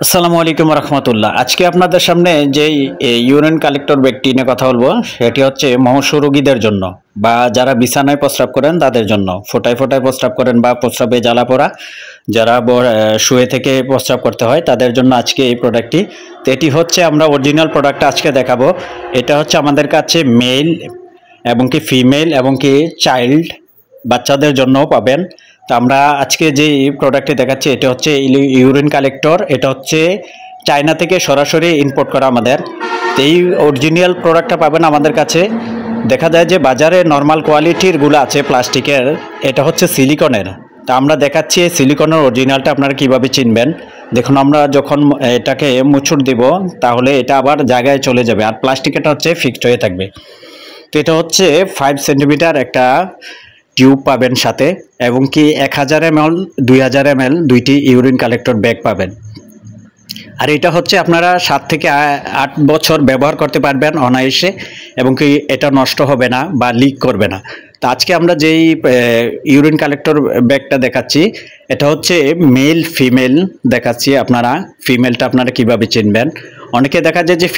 আসসালামু আলাইকুম রহমতুল্লাহ। আজকে আপনাদের সামনে যে ইউরিন কালেক্টর ব্যাগটি নিয়ে কথা বলবো সেটি হচ্ছে মুমূর্ষু রোগীদের জন্য বা যারা বিছানায় প্রস্রাব করেন তাদের জন্য, ফোঁটায় ফোঁটায় প্রস্রাব করেন বা প্রস্রাবে জ্বালা পোড়া, যারা শুয়ে থেকে প্রস্রাব করতে হয় তাদের জন্য আজকে এই প্রোডাক্টটি। তো এটি হচ্ছে আমরা অরিজিনাল প্রোডাক্টটা আজকে দেখাবো। এটা হচ্ছে আমাদের কাছে মেল এবং কি ফিমেল এবং কি চাইল্ড বাচ্চাদের জন্যও পাবেন। তো আমরা আজকে যে প্রোডাক্টটি দেখাচ্ছি এটা হচ্ছে ইউরিন কালেক্টর। এটা হচ্ছে চায়না থেকে সরাসরি ইম্পোর্ট করা আমাদের। তো এই অরিজিনাল প্রোডাক্টটা পাবেন আমাদের কাছে। দেখা যায় যে বাজারে নর্মাল কোয়ালিটিরগুলো আছে প্লাস্টিকের, এটা হচ্ছে সিলিকনের। তা আমরা দেখাচ্ছি সিলিকনের অরিজিনালটা আপনারা কিভাবে চিনবেন। দেখুন, আমরা যখন এটাকে মুছুর দিব তাহলে এটা আবার জায়গায় চলে যাবে, আর প্লাস্টিকটা হচ্ছে ফিক্সড হয়ে থাকবে। তো এটা হচ্ছে 5 সেন্টিমিটার একটা টিউব পাবেন সাথে, এবং কি 1000 ml 2000 ml দুইটি ইউরিন কালেক্টর ব্যাগ পাবেন। আর এটা হচ্ছে আপনারা 7 থেকে 8 বছর ব্যবহার করতে পারবেন অনায়াসে, এবং কি এটা নষ্ট হবে না বা লিক করবে না। তো আজকে আমরা যেই ইউরিন কালেক্টর ব্যাগটা দেখাচ্ছি এটা হচ্ছে মেল ফিমেল দেখাচ্ছি। আপনারা ফিমেলটা আপনারা কিভাবে চিনবেন? অনেকে দেখা যায় যে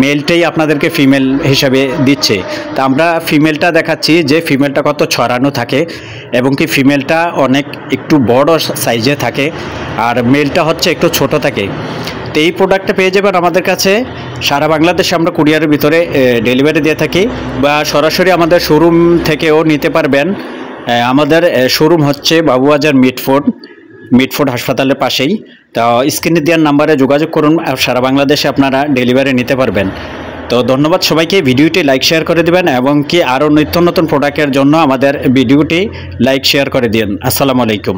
মেলটাই আপনাদেরকে ফিমেল হিসাবে দিচ্ছে। তা আমরা ফিমেলটা দেখাচ্ছি যে ফিমেলটা কত ছড়ানো থাকে, এবং কি ফিমেলটা অনেক একটু বড় সাইজে থাকে আর মেলটা হচ্ছে একটু ছোট থাকে। তো এই প্রোডাক্টটা পেয়ে যাবেন আমাদের কাছে। সারা বাংলাদেশে আমরা কুরিয়ারের ভিতরে ডেলিভারি দিয়ে থাকি, বা সরাসরি আমাদের শোরুম থেকেও নিতে পারবেন। আমাদের শোরুম হচ্ছে বাবুবাজার মিটফোর্ড হাসপাতালের পাশেই। তো স্ক্রিনে দেওয়ার নাম্বারে যোগাযোগ করুন, সারা বাংলাদেশে আপনারা ডেলিভারি নিতে পারবেন। তো ধন্যবাদ সবাইকে। ভিডিওটি লাইক শেয়ার করে দেবেন, এবং কি আরও নিত্য নতুন প্রোডাক্টের জন্য আমাদের ভিডিওটি লাইক শেয়ার করে দিন। আসসালামু আলাইকুম।